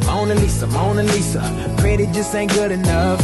Mona Lisa, Mona Lisa, pretty just ain't good enough.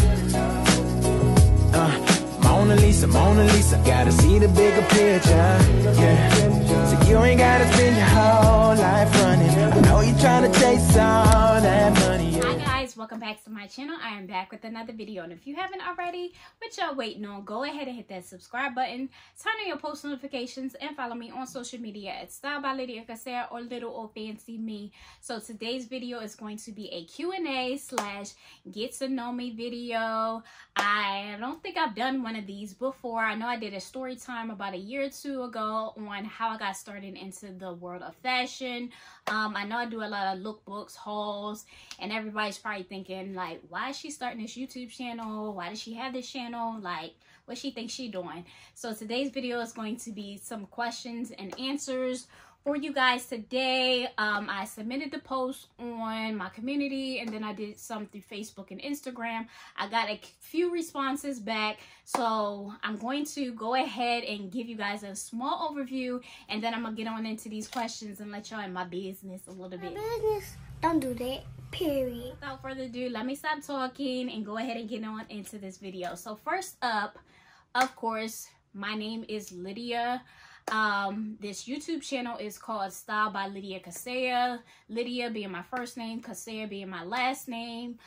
Mona Lisa, Mona Lisa, gotta see the bigger picture. Yeah, so you ain't gotta spend your whole life running. I know you're trying to chase all that money. Hi guys, welcome back to my channel. I am back with another video, and if you haven't already, what y'all waiting on, go ahead and hit that subscribe button, turn on your post notifications, and follow me on social media at styledbylydiacassia or Littleohfancyme. So today's video is going to be a Q&A / get to know me video. I don't think I've done one of these before. I know I did a story time about a year or two ago on how I got started into the world of fashion. I know I do a lot of lookbooks, hauls, and everybody's probably thinking like, why is she starting this YouTube channel? Why does she have this channel? Like, what she thinks she doing? So today's video is going to be some questions and answers for you guys today. I submitted the post on my community, and then I did some through Facebook and Instagram. I got a few responses back, so I'm going to go ahead and give you guys a small overview, and then I'm gonna get on into these questions and let y'all in my business a little bit. Don't do that, period. Without further ado, let me stop talking and go ahead and get on into this video. So first up, of course, my name is Lydia. This YouTube channel is called Styled by Lydiacassia. Lydia being my first name, Cassia being my last name.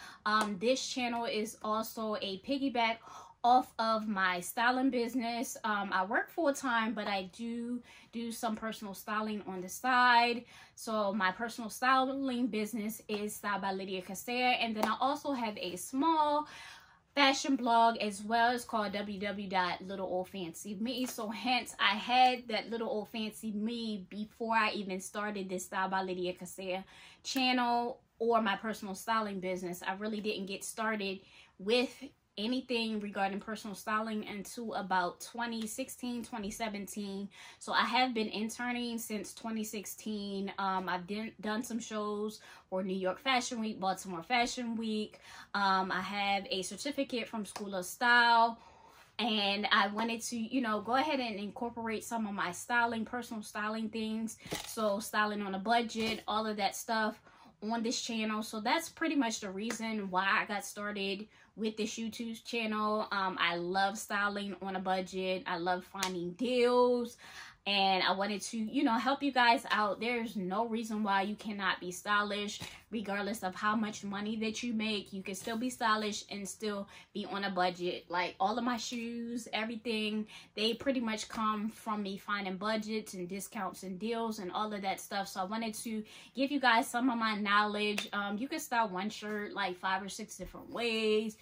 This channel is also a piggyback off of my styling business. I work full-time, but I do some personal styling on the side. So my personal styling business is Styled by Lydiacassia, and then I also have a small fashion blog as well. It's called www.littleohfancyme. So hence I had that Littleohfancyme before I even started this Styled by Lydiacassia channel or my personal styling business. I really didn't get started with anything regarding personal styling until about 2016, 2017. So I have been interning since 2016. I've done some shows for New York Fashion Week, Baltimore Fashion Week. I have a certificate from School of Style, and I wanted to, you know, go ahead and incorporate some of my styling, personal styling things. So styling on a budget, all of that stuff on this channel. So that's pretty much the reason why I got started with this YouTube channel. I love styling on a budget. I love finding deals, and I wanted to, you know, help you guys out. There's no reason why you cannot be stylish regardless of how much money that you make. You can still be stylish and still be on a budget. Like all of my shoes, everything, they pretty much come from me finding budgets and discounts and deals and all of that stuff. So I wanted to give you guys some of my knowledge. You can style one shirt like 5 or 6 different ways.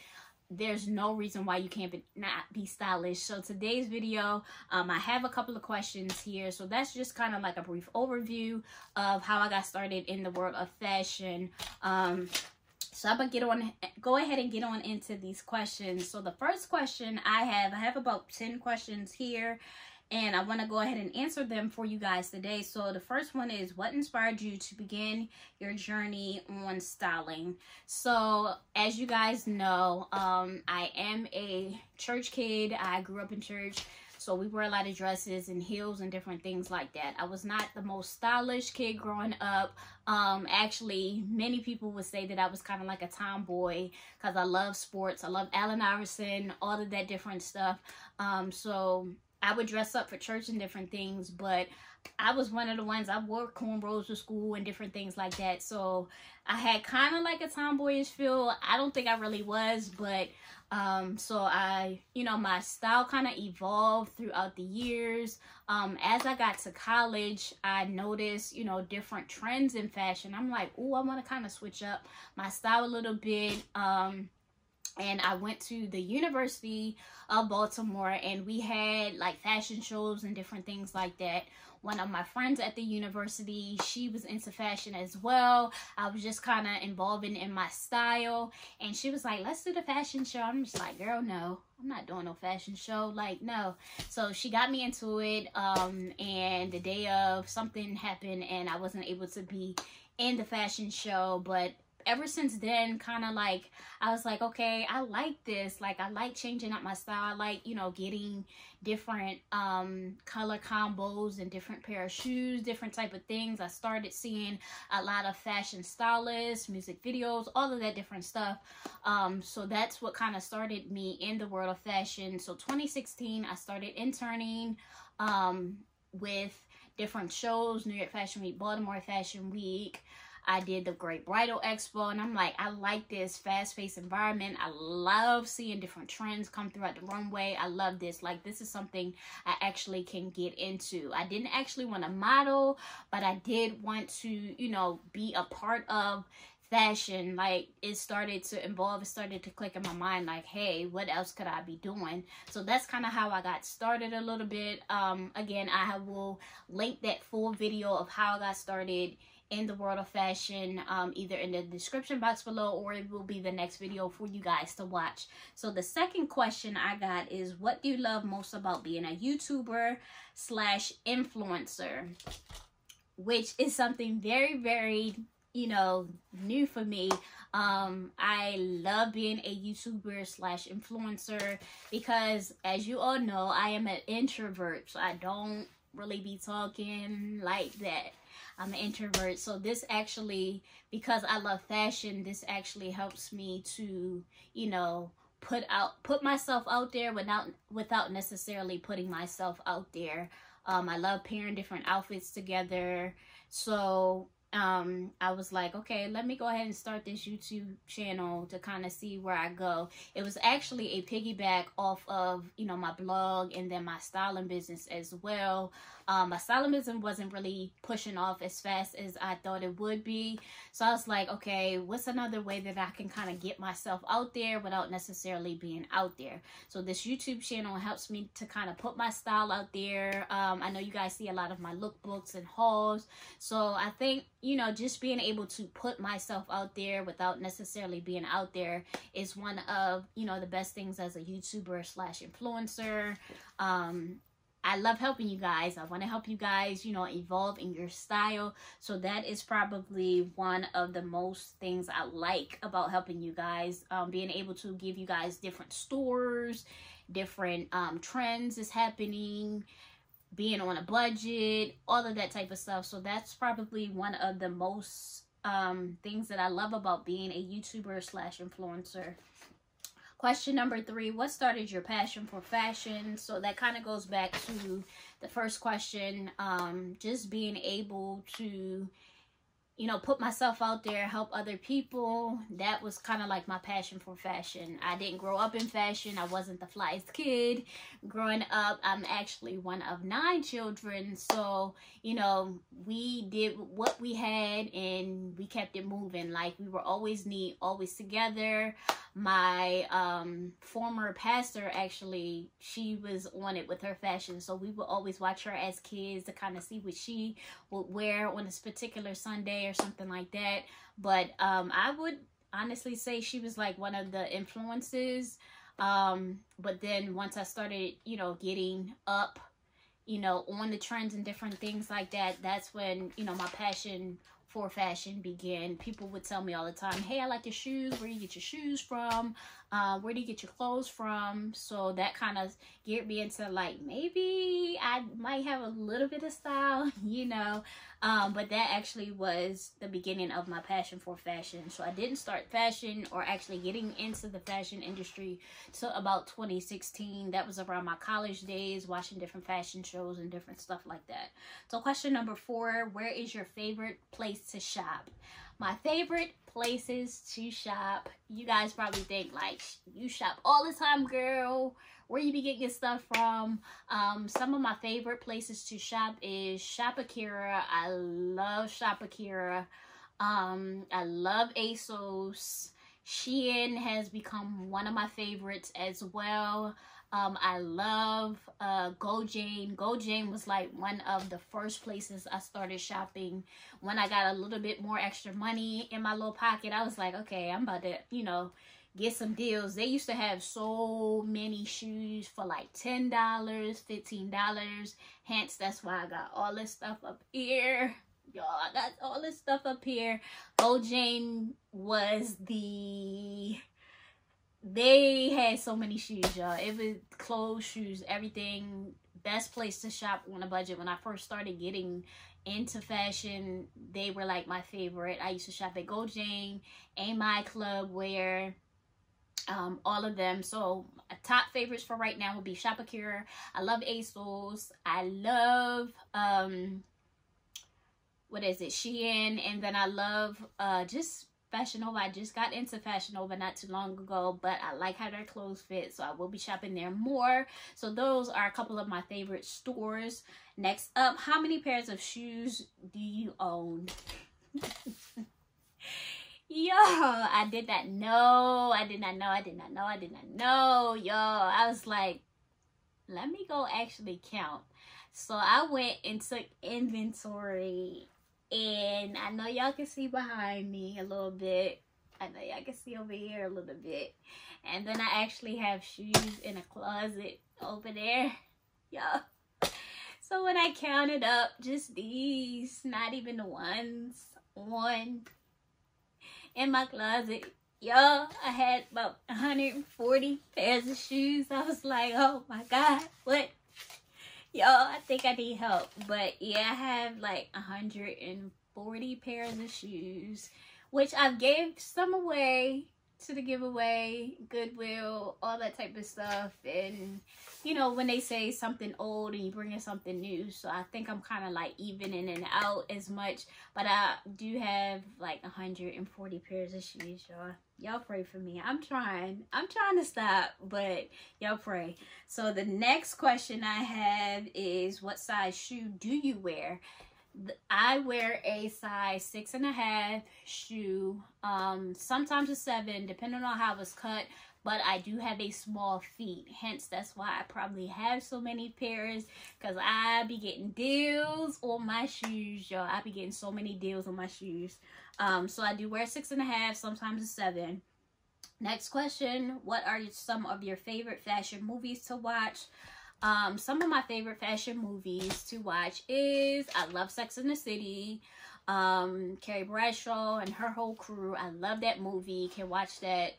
There's no reason why you can't not be stylish. So today's video, I have a couple of questions here. So that's just kind of like a brief overview of how I got started in the world of fashion. So I'm gonna go ahead and get on into these questions. So the first question I have about 10 questions here, and I want to go ahead and answer them for you guys today. So the first one is, what inspired you to begin your journey on styling? So as you guys know, I am a church kid. I grew up in church, so we wear a lot of dresses and heels and different things like that. I was not the most stylish kid growing up. Actually, many people would say that I was kind of like a tomboy because I love sports. I love Allen Iverson, all of that different stuff. So I would dress up for church and different things, but I was one of the ones, I wore cornrows to school and different things like that. So I had kind of like a tomboyish feel. I don't think I really was, but so I, you know, my style kind of evolved throughout the years. As I got to college, I noticed, you know, different trends in fashion. I'm like, oh, I want to kind of switch up my style a little bit. And I went to the University of Baltimore, and we had like fashion shows and different things like that. One of my friends at the university, she was into fashion as well. I was just kind of involving in my style, and she was like, let's do the fashion show. I'm just like, girl, no, I'm not doing no fashion show. Like, no. So she got me into it, and the day of, something happened and I wasn't able to be in the fashion show, but ever since then, kind of like, I was like, okay, I like this. Like, I like changing up my style. I like, you know, getting different color combos and different pair of shoes, different type of things. I started seeing a lot of fashion stylists, music videos, all of that different stuff. So that's what kind of started me in the world of fashion. So 2016, I started interning with different shows, New York Fashion Week, Baltimore Fashion Week. I did the Great Bridal Expo, and I'm like, I like this fast-paced environment. I love seeing different trends come throughout the runway. I love this. Like, this is something I actually can get into. I didn't actually want to model, but I did want to, you know, be a part of fashion. Like, it started to evolve, it started to click in my mind, like, hey, what else could I be doing? So that's kind of how I got started a little bit. Again, I will link that full video of how I got started in the world of fashion, either in the description box below, or it will be the next video for you guys to watch. So the second question I got is, what do you love most about being a YouTuber / influencer? Which is something very, very, you know, new for me. I love being a YouTuber / influencer because, as you all know, I am an introvert, so I don't really be talking like that. I'm an introvert, so this actually, because I love fashion, this actually helps me to, you know, put myself out there without necessarily putting myself out there. I love pairing different outfits together, so I was like, okay, let me go ahead and start this YouTube channel to kind of see where I go. It was actually a piggyback off of, you know, my blog and then my styling business as well. My styling business wasn't really pushing off as fast as I thought it would be. So I was like, okay, what's another way that I can kind of get myself out there without necessarily being out there? So this YouTube channel helps me to kind of put my style out there. I know you guys see a lot of my lookbooks and hauls. So I think, you know, just being able to put myself out there without necessarily being out there is one of, you know, the best things as a YouTuber / influencer. I love helping you guys. I want to help you guys, you know, evolve in your style. So that is probably one of the most things I like about helping you guys. Being able to give you guys different stores, different trends is happening, being on a budget, all of that type of stuff. So that's probably one of the most things that I love about being a YouTuber / influencer. Question number 3, what started your passion for fashion? So that kind of goes back to the first question, just being able to, you know, put myself out there, help other people. That was kind of like my passion for fashion. I didn't grow up in fashion. I wasn't the flyest kid growing up. I'm actually one of 9 children. So, you know, we did what we had and we kept it moving. Like, we were always neat, always together. My former pastor, actually, she was on it with her fashion. So we would always watch her as kids to kind of see what she would wear on this particular Sunday or something like that. But I would honestly say she was like one of the influences. But then once I started, you know, getting up, you know, on the trends and different things like that, that's when, you know, my passion for fashion began. People would tell me all the time, hey, I like your shoes. Where do you get your shoes from? Where do you get your clothes from? So that kind of geared me into, like, maybe I might have a little bit of style, you know. But that actually was the beginning of my passion for fashion. So I didn't start fashion or actually getting into the fashion industry till about 2016. That was around my college days, watching different fashion shows and different stuff like that. So question number 4, where is your favorite place to shop? My favorite places to shop, you guys probably think, like, you shop all the time, girl. Where you be getting your stuff from? Some of my favorite places to shop is Shop Akira. I love Shop Akira. I love ASOS. Shein has become one of my favorites as well. I love GoJane. GoJane was like one of the first places I started shopping. When I got a little bit more extra money in my little pocket, I was like, okay, I'm about to, you know, get some deals. They used to have so many shoes for like $10, $15. Hence, that's why I got all this stuff up here. Y'all, I got all this stuff up here. Gold Jane was they had so many shoes, y'all. It was clothes, shoes, everything. Best place to shop on a budget. When I first started getting into fashion, they were like my favorite. I used to shop at Gold Jane, My Club Wear, all of them. So top favorites for right now would be Shopakura. I love ASOS. I love what is it, Shein, and then I love just Fashion Nova. I just got into Fashion Nova not too long ago, but I like how their clothes fit, so I will be shopping there more. So those are a couple of my favorite stores. Next up, how many pairs of shoes do you own? Yo, I did not know. I did not know. Yo, I was like, let me go actually count. So I went and took inventory, and I know y'all can see behind me a little bit. I know y'all can see over here a little bit. And then I actually have shoes in a closet over there. Yeah. So when I counted up just these, not even the ones on in my closet, y'all, I had about 140 pairs of shoes. I was like, oh my God, what? Y'all, I think I need help. But yeah, I have like 140 pairs of shoes, which I gave some away to the giveaway, Goodwill, all that type of stuff. And you know, when they say something old and you bring in something new, so I think I'm kind of like evening it out as much. But I do have like 140 pairs of shoes, y'all. Y'all pray for me. I'm trying to stop, but y'all pray. So the next question I have is, what size shoe do you wear? I wear a size 6.5 shoe, sometimes a 7, depending on how it's cut. But I do have a small feet, hence that's why I probably have so many pairs, because I be getting deals on my shoes, y'all. I be getting so many deals on my shoes. So I do wear 6.5, sometimes a 7. Next question, what are some of your favorite fashion movies to watch? Some of my favorite fashion movies to watch is, I love Sex and the City. Carrie Bradshaw and her whole crew. I love that movie. Can watch that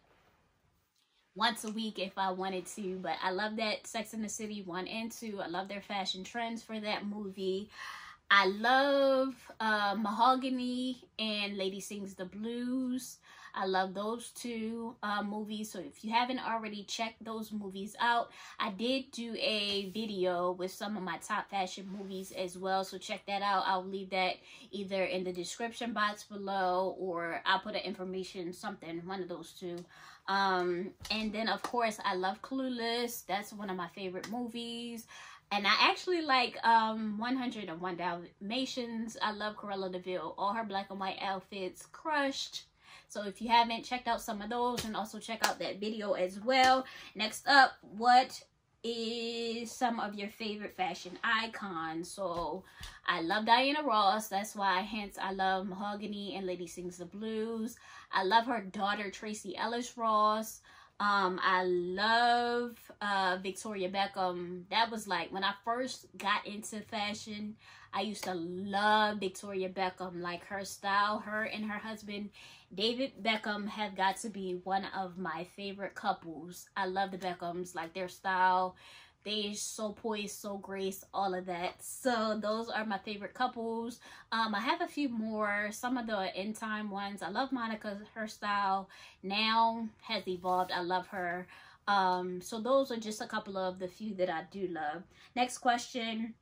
once a week if I wanted to, but I love that Sex and the City 1 and 2. I love their fashion trends for that movie. I love Mahogany and Lady Sings the Blues. I love those two movies. So if you haven't already checked those movies out, I did do a video with some of my top fashion movies as well. So check that out. I'll leave that either in the description box below, or I'll put an information, something, one of those two. And then of course I love Clueless. That's one of my favorite movies. And I actually like 101 Dalmatians. I love Cruella de Vil. All her black and white outfits, crushed. So if you haven't checked out some of those, and also check out that video as well. Next up, what is some of your favorite fashion icons? So I love Diana Ross. That's why, hence, I love Mahogany and Lady Sings the Blues. I love her daughter, Tracy Ellis Ross. I love Victoria Beckham. That was like when I first got into fashion. I used to love Victoria Beckham, like her style. Her and her husband David Beckham have got to be one of my favorite couples. I love the Beckhams, like their style. They're so poised, so graced, all of that. So those are my favorite couples. I have a few more, some of the end time ones. I love Monica. Her style now has evolved. I love her. So those are just a couple of the few that I do love. Next question.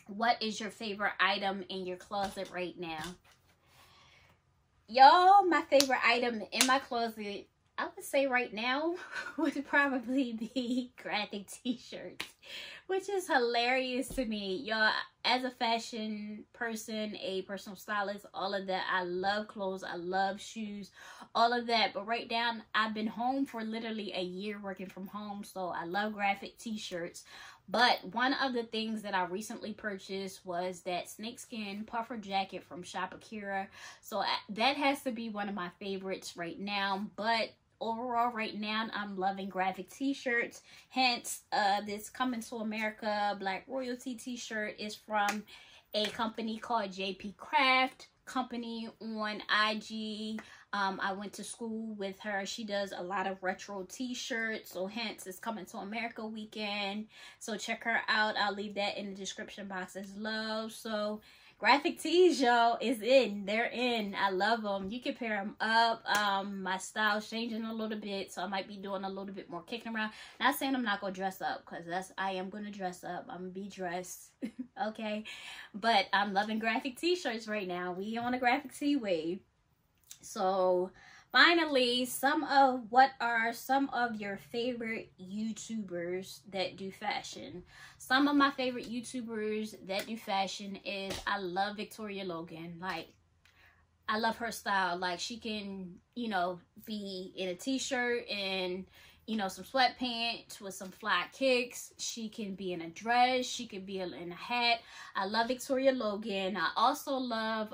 What is your favorite item in your closet right now? Y'all, my favorite item in my closet, I would say right now, would probably be graphic t-shirts, which is hilarious to me. Y'all, as a fashion person, a personal stylist, all of that, I love clothes, I love shoes, all of that. But right now, I've been home for literally a year working from home, so I love graphic t-shirts. But one of the things that I recently purchased was that snakeskin puffer jacket from Shopakura. So that has to be one of my favorites right now. But overall right now, I'm loving graphic t-shirts. Hence, this Coming to America Black Royalty t-shirt is from a company called JP Craft Company on IG. I went to school with her. She does a lot of retro t-shirts, so hence it's Coming to America weekend, so check her out. I'll leave that in the description box as well. So graphic tees, y'all, is in. They're in. I love them. You can pair them up. My style's changing a little bit, so I might be doing a little bit more kicking around. Not saying I'm not gonna dress up, because I am gonna dress up. I'm gonna be dressed. Okay, but I'm loving graphic t-shirts right now. We on a graphic tee wave. So finally, what are some of your favorite YouTubers that do fashion? Some of my favorite YouTubers that do fashion is, I love Victoria Logan. Like, I love her style. Like, she can, you know, be in a t-shirt and, you know, some sweatpants with some fly kicks. She can be in a dress. She could be in a hat. I love Victoria Logan. I also love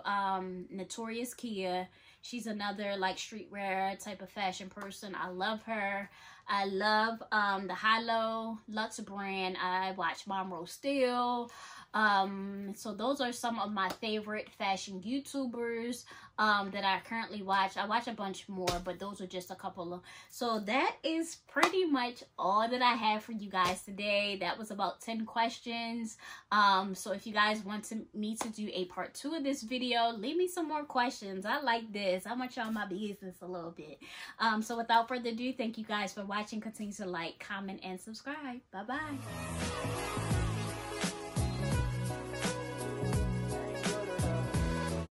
Notorious Kia. She's another like streetwear type of fashion person. I love her. I love the Hilo Luxe brand. I watch Monroe Steele. So those are some of my favorite fashion YouTubers that I currently watch. I watch a bunch more, but those are just a couple of. So that is pretty much all that I have for you guys today. That was about 10 questions. So if you guys want me to do a part 2 of this video, leave me some more questions. I like this. I want y'all my business a little bit. So without further ado, thank you guys for watching. Continue to like, comment, and subscribe. Bye-bye.